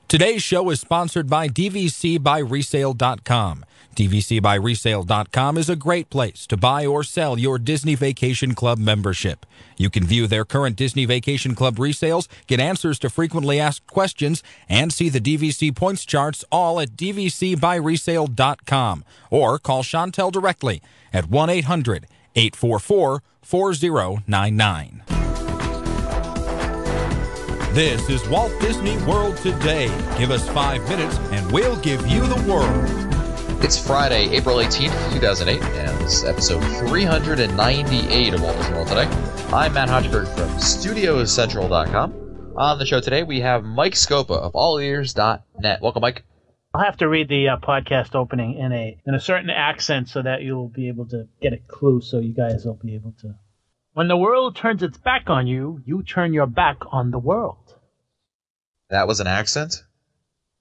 Today's show is sponsored by DVCBuyResale.com. DVCBuyResale.com is a great place to buy or sell your Disney Vacation Club membership. You can view their current Disney Vacation Club resales, get answers to frequently asked questions, and see the DVC points charts all at DVCBuyResale.com. Or call Chantel directly at 1-800-844-4099. This is Walt Disney World Today. Give us 5 minutes and we'll give you the world. It's Friday, April 18th, 2008, and this is episode 398 of Walt Disney World Today. I'm Matt Hodgberg from StudiosCentral.com. On the show today, we have Mike Scopa of AllEars.net. Welcome, Mike. I'll have to read the podcast opening in a certain accent so that you'll be able to get a clue, so you guys will be able to. When the world turns its back on you, you turn your back on the world. That was an accent?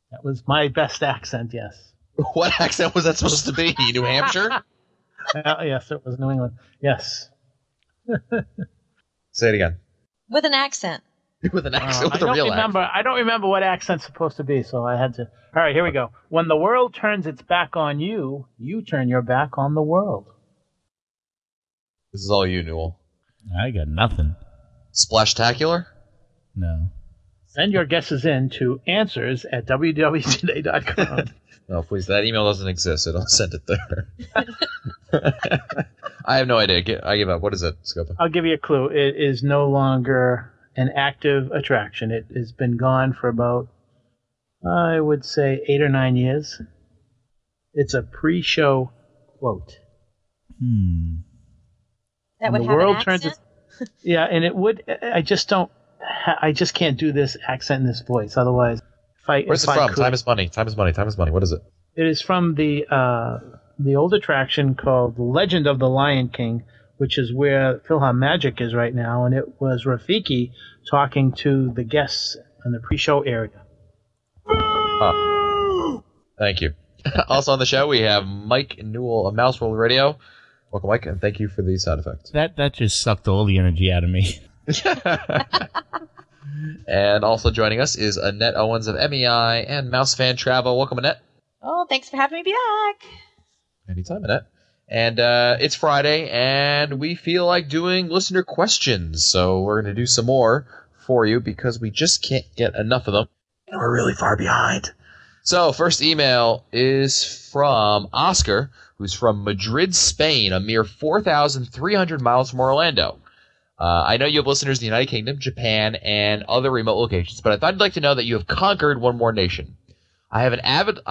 That was my best accent, yes. What accent was that supposed to be? New Hampshire? Yes, it was New England. Yes. Say it again. With an accent. With an accent, with a real accent. I don't remember what accent's supposed to be, so I had to. All right, here we go. When the world turns its back on you, you turn your back on the world. This is all you, Newell. I got nothing. Splashtacular? No. Send your guesses in to answers@wwtoday.com. No, please. That email doesn't exist, so don't send it there. I have no idea. I give up. What is it, Scopa? I'll give you a clue. It is no longer an active attraction. It has been gone for about, I would say, 8 or 9 years. It's a pre-show quote. That would have an accent? Yeah, and it would. I just can't do this accent in this voice. Otherwise, where's it from? Time is money. Time is money. Time is money. What is it? It is from the old attraction called Legend of the Lion King, which is where PhilharMagic is right now, and it was Rafiki talking to the guests in the pre-show area. Thank you. Also on the show, we have Mike Newell of Mouse World Radio. Welcome, Mike, and thank you for the sound effect. That just sucked all the energy out of me. And also joining us is Annette Owens of MEI and Mouse Fan Travel. Welcome, Annette. Oh, thanks for having me back. Anytime, Annette. And it's Friday, and we feel like doing listener questions. So we're going to do some more for you because we just can't get enough of them. And we're really far behind. So first email is from Oscar, who's from Madrid, Spain, a mere 4,300 miles from Orlando. I know you have listeners in the United Kingdom, Japan, and other remote locations, but I thought I'd like to know that you have conquered one more nation. I'm an avid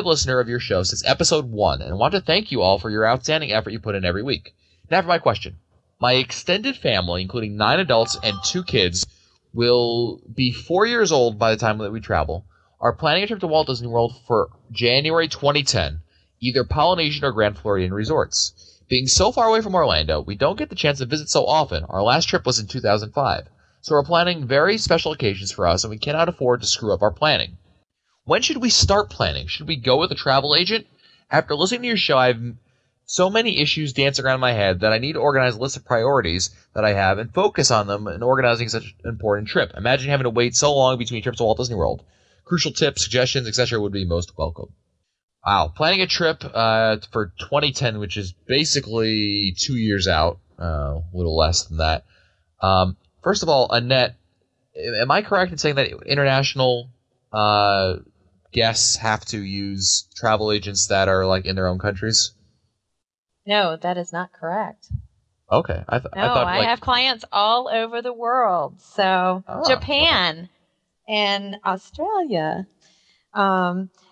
listener of your show since episode 1, and want to thank you all for your outstanding effort you put in every week. Now for my question. My extended family, including 9 adults and 2 kids, will be 4 years old by the time that we travel, are planning a trip to Walt Disney World for January 2010, either Polynesian or Grand Floridian resorts. Being so far away from Orlando, we don't get the chance to visit so often. Our last trip was in 2005. So we're planning very special occasions for us, and we cannot afford to screw up our planning. When should we start planning? Should we go with a travel agent? After listening to your show, I have so many issues dancing around in my head that I need to organize a list of priorities that I have and focus on them in organizing such an important trip. Imagine having to wait so long between trips to Walt Disney World. Crucial tips, suggestions, etc. would be most welcome. Wow, planning a trip for 2010, which is basically 2 years out, a little less than that. First of all, Annette, am I correct in saying that international guests have to use travel agents that are like in their own countries? No, that is not correct. Okay, I thought I have clients all over the world. So Japan and Australia.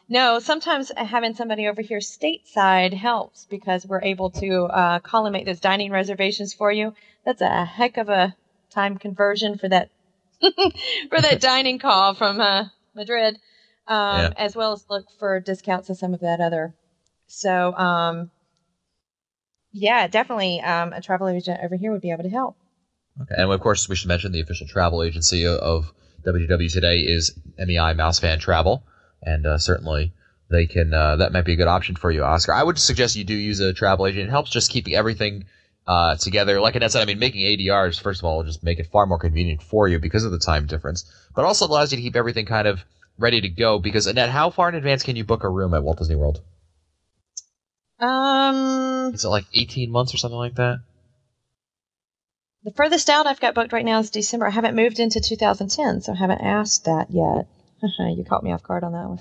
No, sometimes having somebody over here stateside helps because we're able to call and make those dining reservations for you. That's a heck of a time conversion for that for that dining call from Madrid, as well as look for discounts of some of that other. So, definitely a travel agent over here would be able to help. Okay, and of course we should mention the official travel agency of WDW today is MEI Mouse Fan Travel. And certainly they can. That might be a good option for you, Oscar. I would suggest you do use a travel agent. It helps just keeping everything together. Like Annette said, I mean, making ADRs, first of all, will just make it far more convenient for you because of the time difference. But also allows you to keep everything kind of ready to go. Because, Annette, how far in advance can you book a room at Walt Disney World? Is it like 18 months or something like that? The furthest out I've got booked right now is December. I haven't moved into 2010, so I haven't asked that yet. You caught me off guard on that one.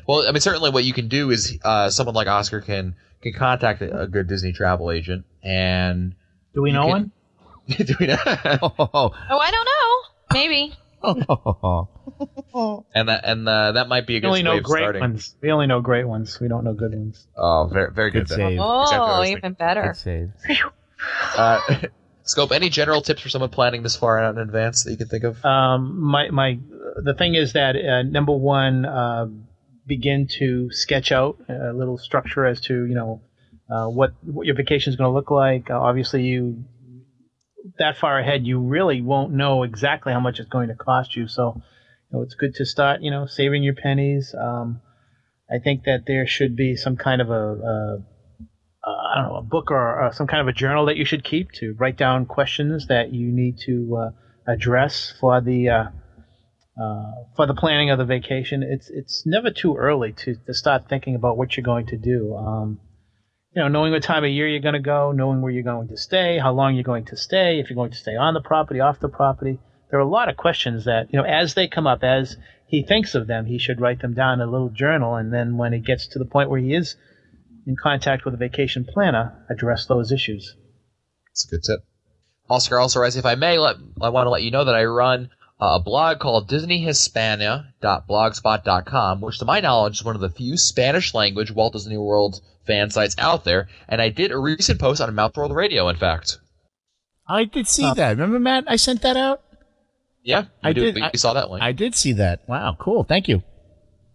Well, I mean, certainly what you can do is someone like Oscar can contact a good Disney travel agent, and Do we know one? do we know? Oh, I don't know. Maybe. and that might be a good way of starting. Ones. We only know great ones. We don't know good ones. Oh, very very good. Good save. Oh, even better. Good save. Scope, any general tips for someone planning this far out in advance that you can think of? The thing is that number one, begin to sketch out a little structure as to what your vacation is going to look like. Obviously, that far ahead, you really won't know exactly how much it's going to cost you. So, it's good to start, saving your pennies. I think that there should be some kind of a book or some kind of a journal that you should keep to write down questions that you need to address for the planning of the vacation. It's never too early to start thinking about what you're going to do. Knowing what time of year you're going to go, knowing where you're going to stay, how long you're going to stay, if you're going to stay on the property, off the property. There are a lot of questions that, as they come up, as he thinks of them, he should write them down in a little journal. And then when it gets to the point where he is in contact with a vacation planner, address those issues. That's a good tip. Oscar, also, if I may, I want to let you know that I run a blog called DisneyHispania.blogspot.com, which to my knowledge is one of the few Spanish-language Walt Disney World fan sites out there, and I did a recent post on Mouth World Radio, in fact. I did see that. Remember, Matt? I sent that out? Yeah, we saw that link. I did see that. Wow, cool. Thank you.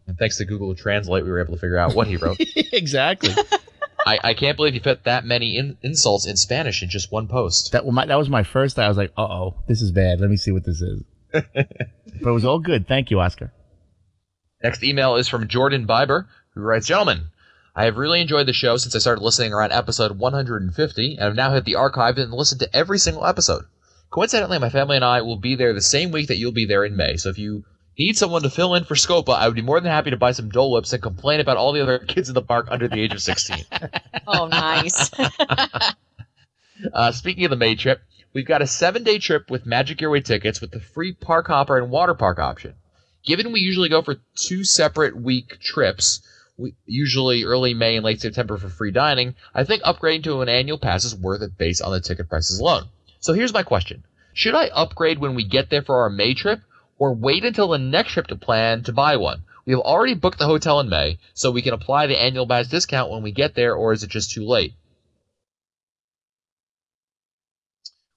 And thanks to Google Translate, we were able to figure out what he wrote. Exactly. I can't believe you fit that many insults in Spanish in just one post. That was my first. I was like, uh-oh, this is bad. Let me see what this is. But it was all good. Thank you, Oscar. Next email is from Jordan Biber, who writes, Gentlemen, I have really enjoyed the show since I started listening around episode 150, and have now hit the archive and listened to every single episode. Coincidentally, my family and I will be there the same week that you'll be there in May, so if you need someone to fill in for Scopa, I would be more than happy to buy some Dole Whips and complain about all the other kids in the park under the age of 16. Oh, nice. Speaking of the May trip, we've got a 7-day trip with Magic Your Way tickets with the free park hopper and water park option. Given we usually go for 2 separate week trips, usually early May and late September for free dining, I think upgrading to an annual pass is worth it based on the ticket prices alone. So here's my question. Should I upgrade when we get there for our May trip, or wait until the next trip to plan to buy one? We have already booked the hotel in May, so we can apply the annual pass discount when we get there, or is it just too late?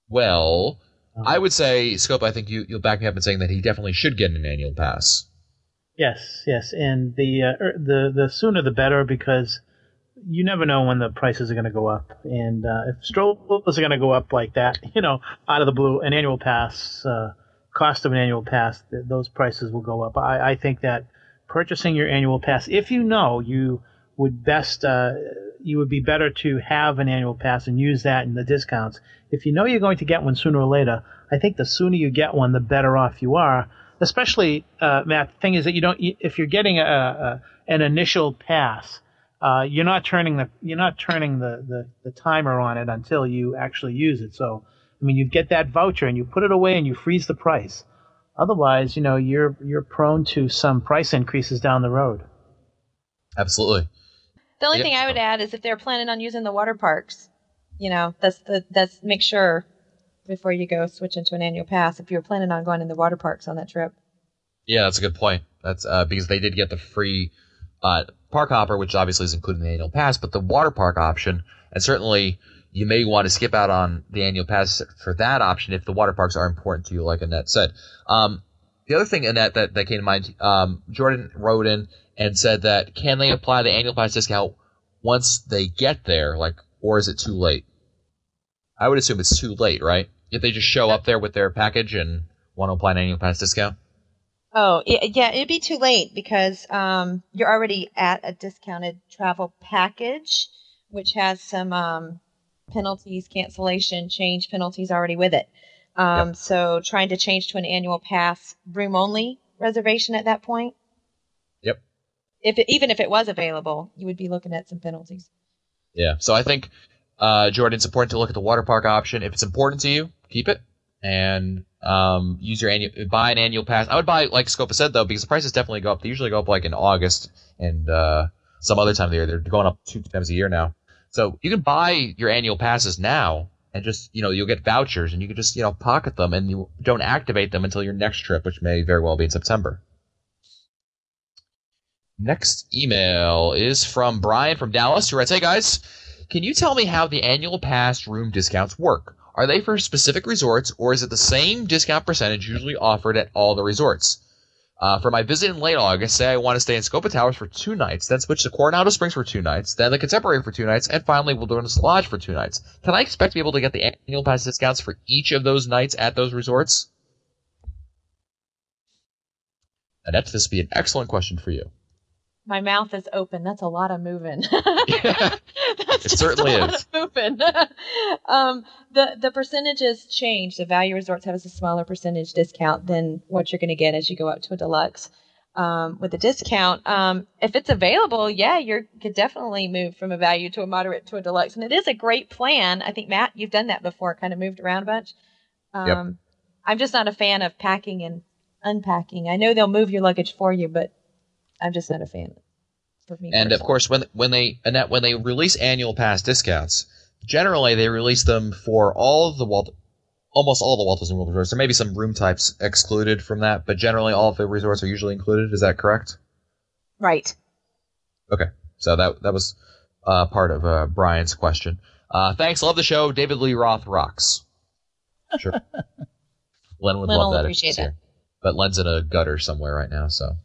Well, I would say, Scope, I think you'll back me up in saying that he definitely should get an annual pass. Yes, and the sooner the better, because you never know when the prices are going to go up. And if strollers are going to go up like that, out of the blue, an annual pass, cost of an annual pass, those prices will go up. I think that purchasing your annual pass, if you know you would be better to have an annual pass and use that in the discounts. If you know you're going to get one sooner or later, I think the sooner you get one, the better off you are. Especially, Matt, the thing is that if you're getting an initial pass, you're not turning the timer on it until you actually use it. So, I mean, you get that voucher and you put it away and you freeze the price. Otherwise, you're prone to some price increases down the road. Absolutely. The only thing I would add is if they're planning on using the water parks, that's make sure before you go switch into an annual pass if you're planning on going in the water parks on that trip. Yeah, that's a good point. That's because they did get the free park hopper, which obviously is included in the annual pass, but the water park option, and certainly you may want to skip out on the annual pass for that option if the water parks are important to you, like Annette said. The other thing, Annette, that came to mind, Jordan wrote in and said that can they apply the annual pass discount once they get there, or is it too late? I would assume it's too late, right? If they just show up there with their package and want to apply an annual pass discount? Oh, yeah, it'd be too late because you're already at a discounted travel package, which has some penalties, cancellation, change penalties already with it. Yep. So trying to change to an annual pass room only reservation at that point? Yep. Even if it was available, you would be looking at some penalties. Yeah. So I think, Jordan, it's important to look at the water park option. If it's important to you, keep it and buy an annual pass. I would buy, like Scopa said, though, because the prices definitely go up. They usually go up like in August and some other time of the year. They're going up 2 times a year now. So you can buy your annual passes now and just, you'll get vouchers and you can just, pocket them and you don't activate them until your next trip, which may very well be in September. Next email is from Brian from Dallas, who writes, "Hey guys, can you tell me how the annual pass room discounts work? Are they for specific resorts, or is it the same discount percentage usually offered at all the resorts? For my visit in late August, say I want to stay in Scopa Towers for 2 nights, then switch to Coronado Springs for 2 nights, then the Contemporary for 2 nights, and finally Wilderness Lodge for 2 nights. Can I expect to be able to get the annual pass discounts for each of those nights at those resorts?" Annette, this would be an excellent question for you. My mouth is open. That's a lot of moving. Yeah, it certainly is. Moving. The percentages change. The value resorts have a smaller percentage discount than what you're going to get as you go up to a deluxe. With a discount, if it's available, yeah, you could definitely move from a value to a moderate to a deluxe. And it is a great plan. I think, Matt, you've done that before, kind of moved around a bunch. Yep. I'm just not a fan of packing and unpacking. I know they'll move your luggage for you, but I'm just not a fan for me. And personally. of course, when they release annual pass discounts, generally they release them for almost all the Walt Disney World resorts. There may be some room types excluded from that, but generally all of the resorts are usually included. Is that correct? Right. Okay, so that was part of Brian's question. Thanks, love the show. David Lee Roth rocks. Sure. Len would love that. Appreciate that. But Len's in a gutter somewhere right now, so.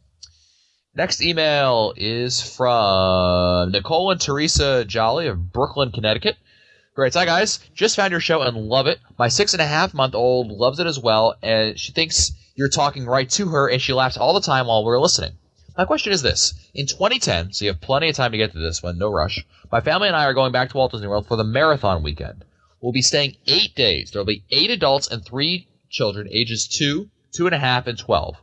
Next email is from Nicole and Teresa Jolly of Brooklyn, Connecticut. Who writes, "Hi guys, just found your show and love it. My 6.5-month-old loves it as well, and she thinks you're talking right to her, and she laughs all the time while we're listening. My question is this. In 2010, so you have plenty of time to get to this one, no rush, my family and I are going back to Walt Disney World for the marathon weekend. We'll be staying 8 days. There will be 8 adults and 3 children, ages 2, 2.5, and 12.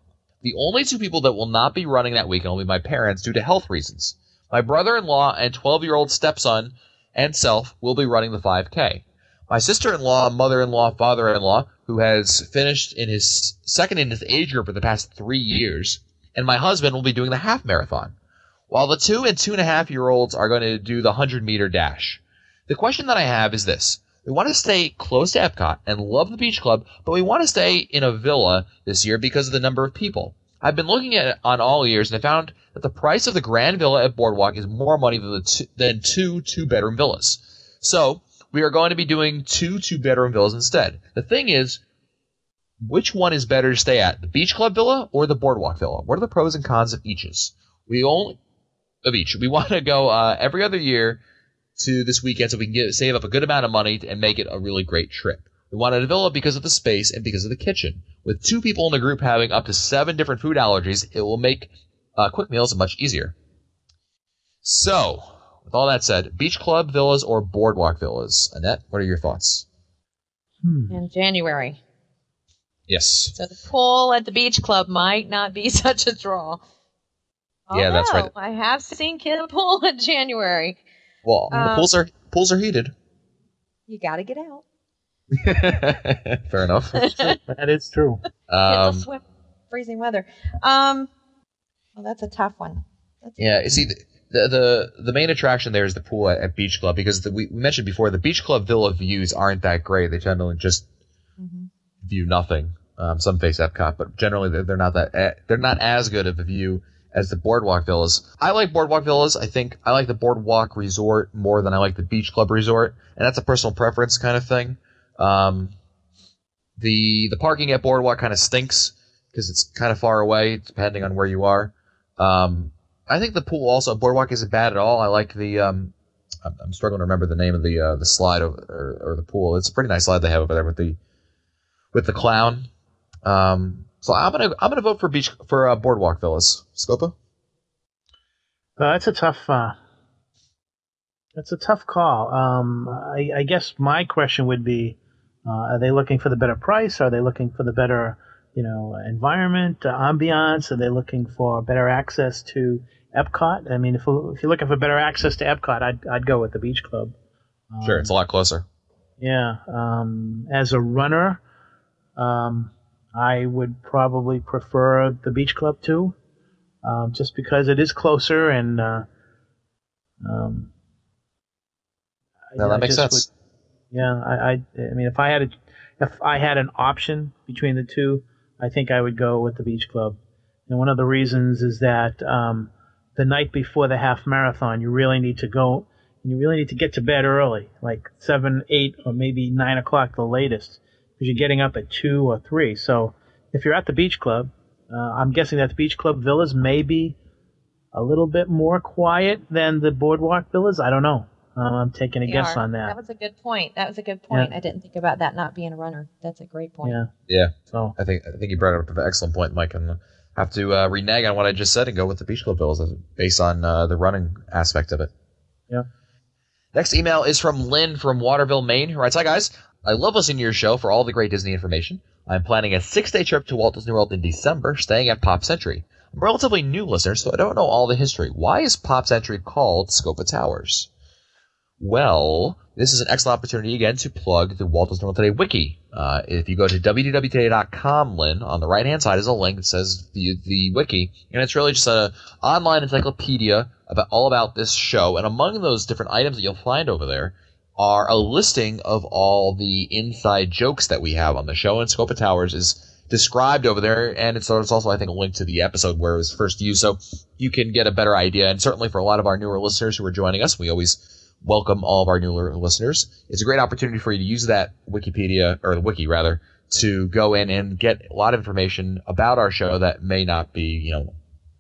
The only 2 people that will not be running that weekend will be my parents due to health reasons. My brother-in-law and 12-year-old stepson and self will be running the 5K. My sister-in-law, mother-in-law, father-in-law, who has finished in his second in his age group for the past 3 years, and my husband will be doing the half marathon, while the 2 and 2.5-year-olds are going to do the 100-meter dash. The question that I have is this. We want to stay close to Epcot and love the beach club, but we want to stay in a villa this year because of the number of people. I've been looking at it on all years, and I found that the price of the Grand Villa at Boardwalk is more money than 2 two-bedroom villas. So we are going to be doing 2 two-bedroom villas instead. The thing is, which one is better to stay at, the Beach Club Villa or the Boardwalk Villa? What are the pros and cons of each? We want to go every other year to this weekend so we can save up a good amount of money and make it a really great trip. We wanted a villa because of the space and because of the kitchen. With 2 people in the group having up to 7 different food allergies, it will make quick meals much easier. So, with all that said, Beach Club villas or Boardwalk villas? Annette, what are your thoughts? In January. Yes. So the pool at the beach club might not be such a draw. Yeah, that's right. I have seen kid pool in January. Well, the pools are heated. You got to get out. Fair enough. That is true. Get to swim freezing weather. Well, that's a tough one. Yeah, you see, the main attraction there is the pool at Beach Club because we mentioned before the Beach Club villa views aren't that great. They generally just view nothing. Some face Epcot, but generally they're not as good of a view as the Boardwalk villas. I like Boardwalk villas. I think I like the Boardwalk Resort more than I like the Beach Club Resort, and that's a personal preference kind of thing. The parking at Boardwalk kind of stinks because it's kind of far away depending on where you are. I think the pool also at Boardwalk isn't bad at all. I like the I'm struggling to remember the name of the slide or the pool. It's a pretty nice slide they have over there with the clown. So I'm gonna vote for Boardwalk villas. Scopa? That's a tough call. I guess my question would be, are they looking for the better price? Are they looking for the better environment, ambiance? Are they looking for better access to Epcot? I mean, if you're looking for better access to Epcot, I'd go with the Beach Club. Sure, it's a lot closer. Yeah. As a runner, I would probably prefer the Beach Club too, just because it is closer and. No, that makes sense. I mean, if I had an option between the two, I think I would go with the Beach Club. And one of the reasons is that the night before the half marathon, you really need to go. You really need to get to bed early, like 7, 8, or maybe 9 o'clock, the latest, because you're getting up at 2 or 3. So if you're at the Beach Club, I'm guessing that the Beach Club villas may be a little bit more quiet than the Boardwalk villas. I don't know. I'm taking a guess on that. That was a good point. Yeah. I didn't think about that not being a runner. That's a great point. Yeah. So I think you brought up an excellent point, Mike, and I have to renege on what I just said and go with the Beach Club villas based on the running aspect of it. Yeah. Next email is from Lynn from Waterville, Maine, who writes, "Hi guys, I love listening to your show for all the great Disney information. I'm planning a 6-day trip to Walt Disney World in December, staying at Pop Century. I'm a relatively new listener, so I don't know all the history. Why is Pop Century called Scopa Towers?" Well, this is an excellent opportunity again to plug the Walt Disney World Today wiki. If you go to www.today.com, Lynn, on the right-hand side is a link that says the wiki, and it's really just an online encyclopedia all about this show. And among those different items that you'll find over there are a listing of all the inside jokes that we have on the show. And Scopa Towers is described over there, and it's also, I think, a link to the episode where it was first used, so you can get a better idea. And certainly for a lot of our newer listeners who are joining us, we always welcome all of our newer listeners. It's a great opportunity for you to use that Wikipedia, or the wiki rather, to go in and get a lot of information about our show that may not be,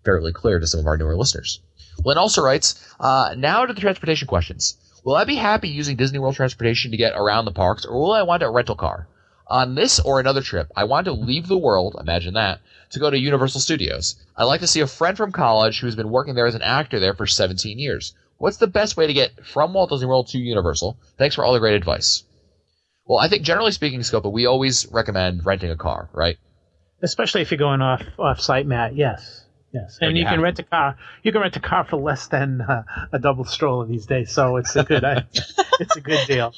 fairly clear to some of our newer listeners. Lynn also writes, now to the transportation questions. Will I be happy using Disney World transportation to get around the parks, or will I want a rental car? On this or another trip, I want to leave the world, imagine that, to go to Universal Studios. I'd like to see a friend from college who's been working there as an actor there for 17 years. What's the best way to get from Walt Disney World to Universal? Thanks for all the great advice. Well, I think generally speaking, Scopa, we always recommend renting a car, right? Especially if you're going off-site, Matt. Yes. And you can rent a car. You can rent a car for less than a double stroller these days, so it's a good deal.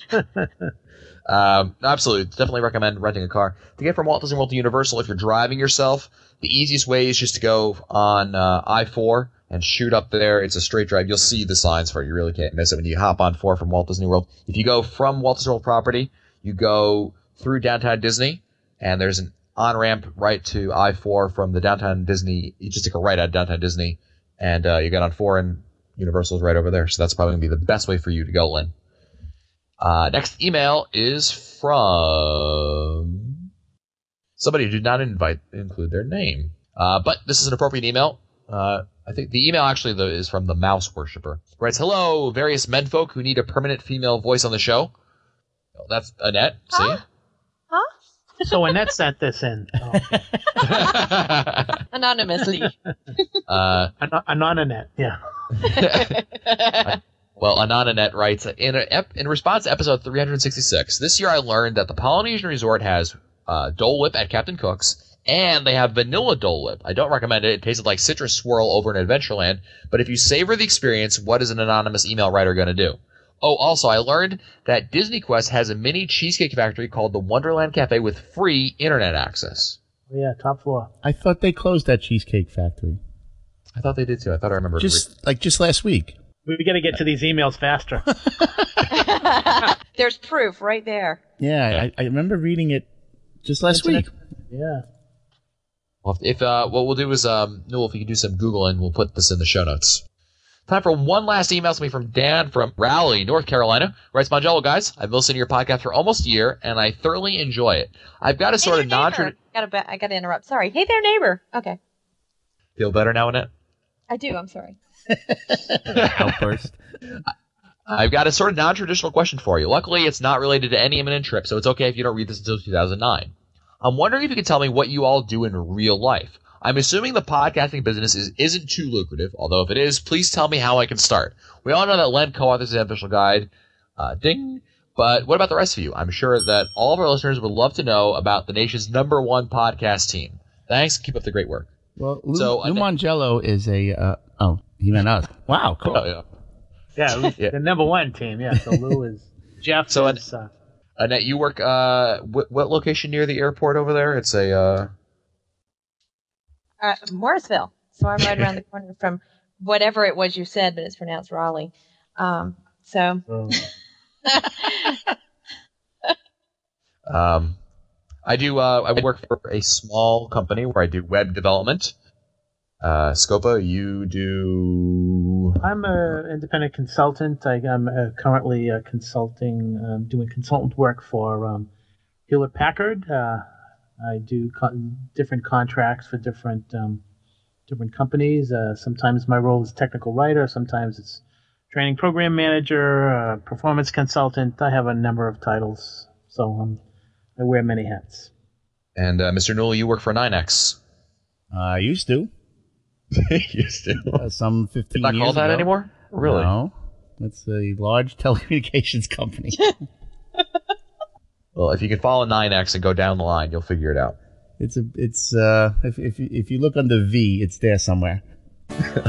Absolutely. Definitely recommend renting a car. To get from Walt Disney World to Universal, if you're driving yourself, the easiest way is just to go on I-4 and shoot up there. It's a straight drive. You'll see the signs for it. You really can't miss it when you hop on 4 from Walt Disney World. If you go from Walt Disney World property, you go through Downtown Disney, and there's an on-ramp right to I-4 from the Downtown Disney. You just take a right out of Downtown Disney, and you get on 4, and Universal's right over there. So that's probably going to be the best way for you to go, Lynn. Next email is from somebody who did not include their name. But this is an appropriate email. I think the email actually is from the Mouse Worshipper. It writes, "Hello, various menfolk who need a permanent female voice on the show." Well, that's Annette. See? So Annette sent this in. Oh, okay. Anonymously. Anonannette, yeah. Well, Anonannette writes, in response to episode 366, this year I learned that the Polynesian Resort has Dole Whip at Captain Cook's, and they have vanilla Dole Whip. I don't recommend it. It tasted like citrus swirl over in Adventureland. But if you savor the experience, what is an anonymous email writer going to do? Oh, also, I learned that Disney Quest has a mini cheesecake factory called the Wonderland Cafe with free internet access. Yeah, top floor. I thought they closed that Cheesecake Factory. I thought they did too. I thought I remembered. Just last week. We got to get to these emails faster. There's proof right there. Yeah, I remember reading it just last week. Yeah. Well, what we'll do is, Newell, if you can do some Googling, we'll put this in the show notes. Time for one last email. It's going to be from Dan from Raleigh, North Carolina. Writes, "Mangello, guys, I've listened to your podcast for almost a year, and I thoroughly enjoy it. I've got a sort of non-traditional..." I got to interrupt. Sorry. Hey there, neighbor. Okay. Feel better now, Annette? I do. I'm sorry. Outburst. I've got a sort of non-traditional question for you. Luckily, it's not related to any imminent trip, so it's okay if you don't read this until 2009. I'm wondering if you could tell me what you all do in real life. I'm assuming the podcasting business isn't too lucrative, although if it is, please tell me how I can start. We all know that Len co-authors the Unofficial Guide. Ding. But what about the rest of you? I'm sure that all of our listeners would love to know about the nation's #1 podcast team. Thanks. Keep up the great work. Well, Lou Mongello is a... he meant us. Wow, cool. Oh, Yeah, the #1 team. Yeah, so Lou is Jeff. So is, Annette, you work what location near the airport over there? It's a Morrisville. So I'm right around the corner from whatever it was you said, but it's pronounced Raleigh. I work for a small company where I do web development. Scopa, you do... I'm an independent consultant. I'm currently consulting, doing consultant work for Hewlett Packard. I do different contracts for different companies. Sometimes my role is technical writer. Sometimes it's training program manager, performance consultant. I have a number of titles, so I wear many hats. And Mr. Newell, you work for 9X. I used to. Used to. Some 15 years ago. Not called that anymore? Really? No. It's a large telecommunications company. Well, if you can follow 9X and go down the line, you'll figure it out. If you look under V, it's there somewhere.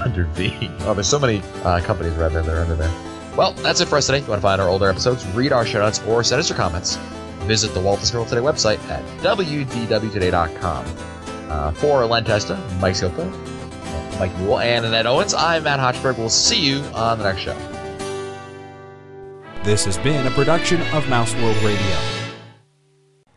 Under V. Oh, there's so many companies right there that are under there. Well, that's it for us today. If you want to find our older episodes, read our show notes, or send us your comments, visit the Walt Disney World Today website at wdwtoday.com. For Len Testa, Mike Scopa, Mike Newell, and Annette Owens, I'm Matt Hochberg. We'll see you on the next show. This has been a production of Mouse World Radio.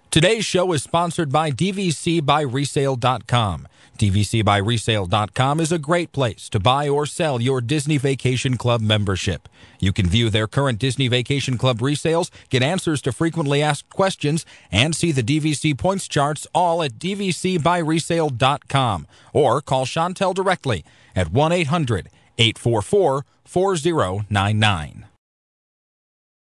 Today's show is sponsored by DVCBuyResale.com. DVCBuyResale.com is a great place to buy or sell your Disney Vacation Club membership. You can view their current Disney Vacation Club resales, get answers to frequently asked questions, and see the DVC points charts all at DVCBuyResale.com. Or call Chantel directly at 1-800-844-4099.